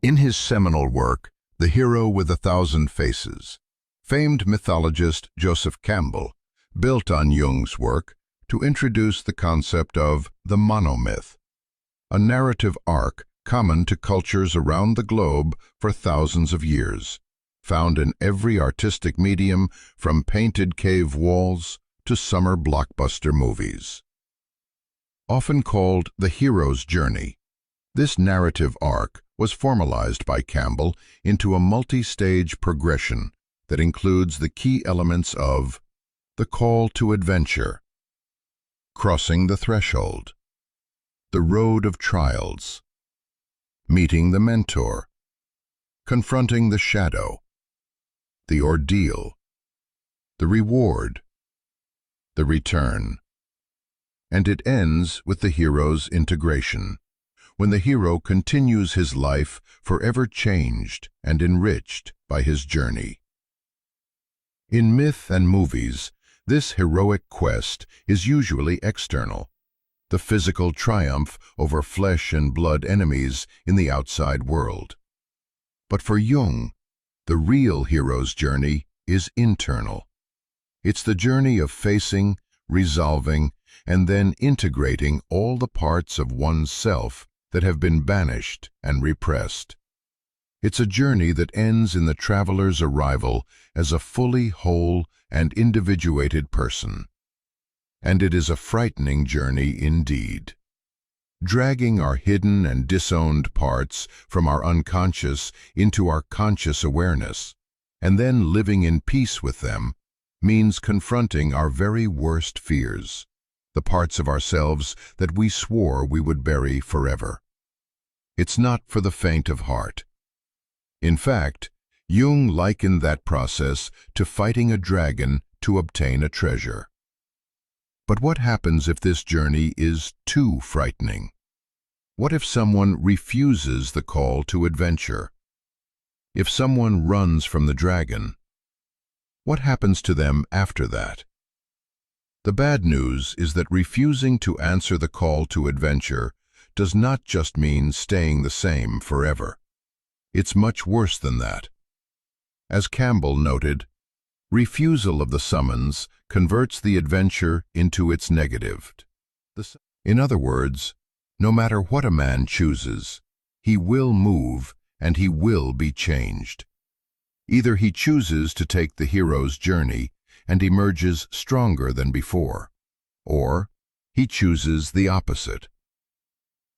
In his seminal work, The Hero with a Thousand Faces, famed mythologist Joseph Campbell built on Jung's work to introduce the concept of the monomyth, a narrative arc common to cultures around the globe for thousands of years, found in every artistic medium from painted cave walls to summer blockbuster movies. Often called the hero's journey, this narrative arc was formalized by Campbell into a multi-stage progression that includes the key elements of the call to adventure, crossing the threshold, the road of trials, meeting the mentor, confronting the shadow, the ordeal, the reward, the return, and it ends with the hero's integration, when the hero continues his life forever changed and enriched by his journey. In myth and movies, this heroic quest is usually external, the physical triumph over flesh and blood enemies in the outside world. But for Jung, the real hero's journey is internal. It's the journey of facing, resolving, and then integrating all the parts of one's self that have been banished and repressed. It's a journey that ends in the traveler's arrival as a fully whole and individuated person. And it is a frightening journey indeed. Dragging our hidden and disowned parts from our unconscious into our conscious awareness, and then living in peace with them, means confronting our very worst fears, the parts of ourselves that we swore we would bury forever. It's not for the faint of heart. In fact, Jung likened that process to fighting a dragon to obtain a treasure. But what happens if this journey is too frightening? What if someone refuses the call to adventure? If someone runs from the dragon, what happens to them after that? The bad news is that refusing to answer the call to adventure does not just mean staying the same forever. It's much worse than that. As Campbell noted, refusal of the summons converts the adventure into its negative. In other words, no matter what a man chooses, he will move and he will be changed. Either he chooses to take the hero's journey and emerges stronger than before, or he chooses the opposite.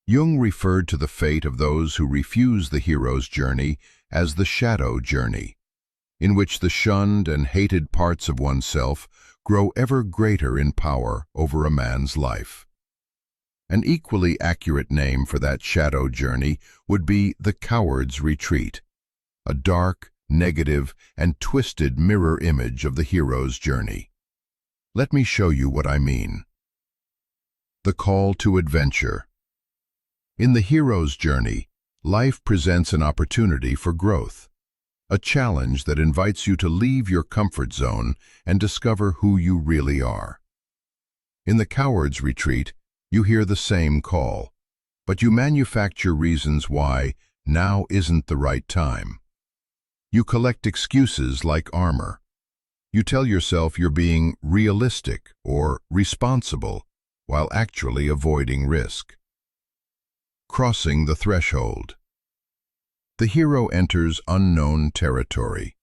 Jung referred to the fate of those who refuse the hero's journey as the shadow journey, in which the shunned and hated parts of oneself grow ever greater in power over a man's life. An equally accurate name for that shadow journey would be the coward's retreat, a dark, negative, and twisted mirror image of the hero's journey. Let me show you what I mean. The call to adventure. In the hero's journey, life presents an opportunity for growth, a challenge that invites you to leave your comfort zone and discover who you really are. In the coward's retreat, you hear the same call, but you manufacture reasons why now isn't the right time. You collect excuses like armor. You tell yourself you're being realistic or responsible while actually avoiding risk. Crossing the threshold. The hero enters unknown territory,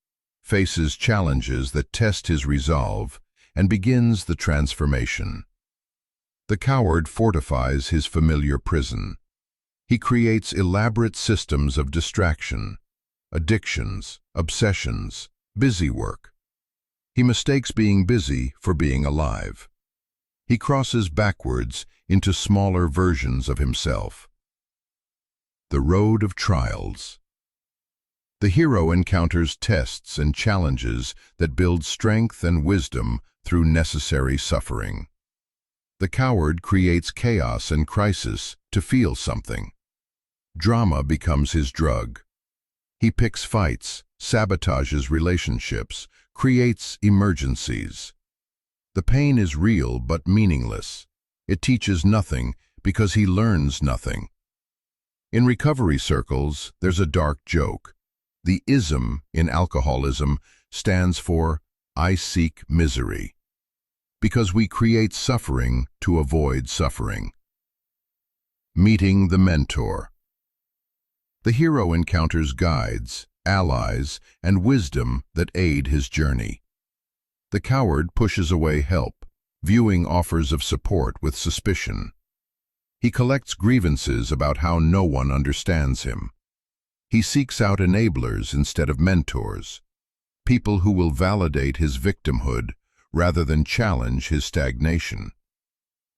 faces challenges that test his resolve, and begins the transformation. The coward fortifies his familiar prison. He creates elaborate systems of distraction, addictions, obsessions, busy work. He mistakes being busy for being alive. He crosses backwards into smaller versions of himself. The road of trials. The hero encounters tests and challenges that build strength and wisdom through necessary suffering. The coward creates chaos and crisis to feel something. Drama becomes his drug. He picks fights, sabotages relationships, creates emergencies. The pain is real but meaningless. It teaches nothing because he learns nothing. In recovery circles, there's a dark joke. The ism in alcoholism stands for "I seek misery," because we create suffering to avoid suffering. Meeting the mentor. The hero encounters guides, allies, and wisdom that aid his journey. The coward pushes away help, viewing offers of support with suspicion. He collects grievances about how no one understands him. He seeks out enablers instead of mentors, people who will validate his victimhood rather than challenge his stagnation.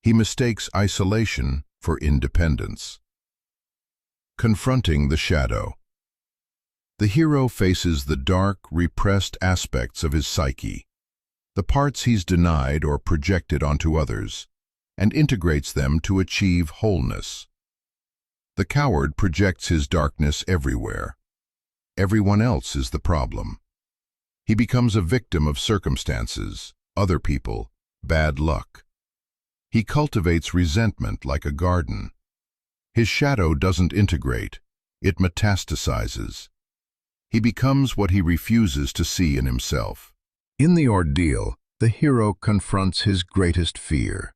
He mistakes isolation for independence. Confronting the shadow. The hero faces the dark, repressed aspects of his psyche, the parts he's denied or projected onto others, and integrates them to achieve wholeness. The coward projects his darkness everywhere. Everyone else is the problem. He becomes a victim of circumstances, other people, bad luck. He cultivates resentment like a garden. His shadow doesn't integrate, it metastasizes. He becomes what he refuses to see in himself. In the ordeal, the hero confronts his greatest fear,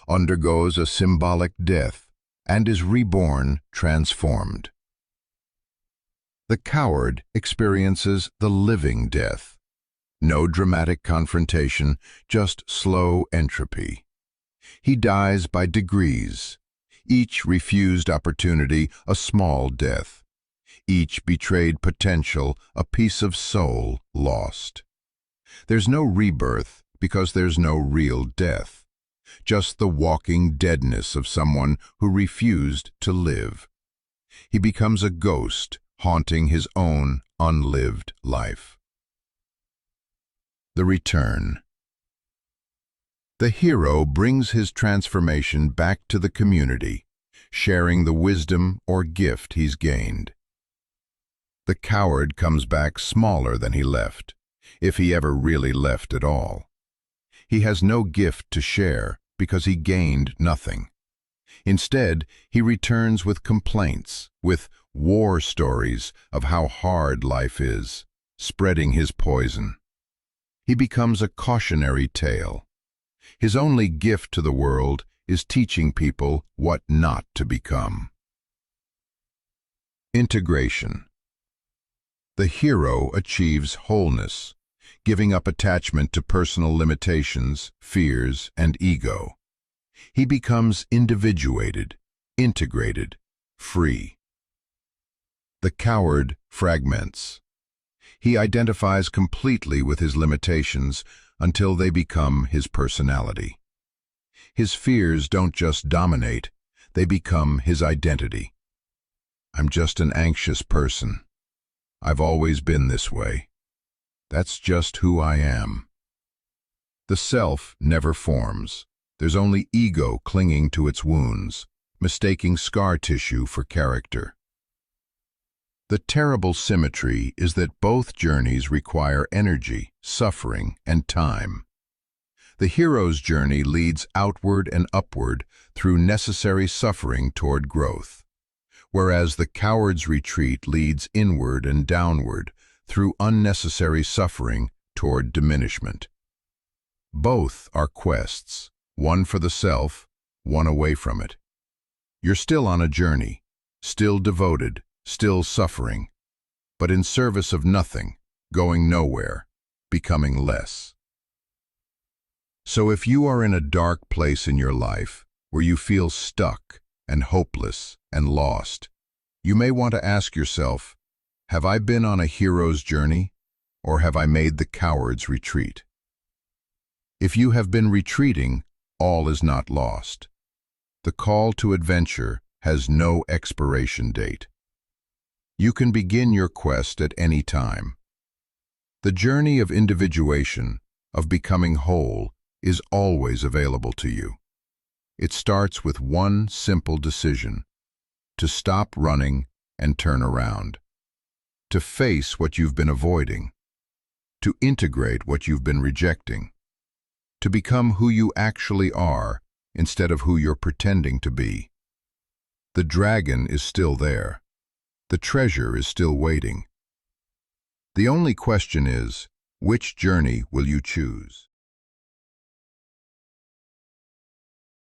undergoes a symbolic death, and is reborn transformed. The coward experiences the living death. No dramatic confrontation, just slow entropy. He dies by degrees. Each refused opportunity, a small death. Each betrayed potential, a piece of soul lost. There's no rebirth because there's no real death. Just the walking deadness of someone who refused to live. He becomes a ghost, haunting his own unlived life. The return. The hero brings his transformation back to the community, sharing the wisdom or gift he's gained. The coward comes back smaller than he left, if he ever really left at all. He has no gift to share because he gained nothing. Instead, he returns with complaints, with war stories of how hard life is, spreading his poison. He becomes a cautionary tale. His only gift to the world is teaching people what not to become. Integration. The hero achieves wholeness, giving up attachment to personal limitations, fears, and ego. He becomes individuated, integrated, free. The coward fragments. He identifies completely with his limitations until they become his personality. His fears don't just dominate, they become his identity. I'm just an anxious person. I've always been this way. That's just who I am. The self never forms. There's only ego clinging to its wounds, mistaking scar tissue for character. The terrible symmetry is that both journeys require energy, suffering, and time. The hero's journey leads outward and upward through necessary suffering toward growth, whereas the coward's retreat leads inward and downward through unnecessary suffering toward diminishment. Both are quests, one for the self, one away from it. You're still on a journey, still devoted, still suffering, but in service of nothing, going nowhere, becoming less. So if you are in a dark place in your life, where you feel stuck and hopeless and lost, you may want to ask yourself, have I been on a hero's journey, or have I made the coward's retreat? If you have been retreating, all is not lost. The call to adventure has no expiration date. You can begin your quest at any time. The journey of individuation, of becoming whole, is always available to you. It starts with one simple decision: to stop running and turn around, to face what you've been avoiding, to integrate what you've been rejecting, to become who you actually are instead of who you're pretending to be. The dragon is still there. The treasure is still waiting. The only question is, which journey will you choose?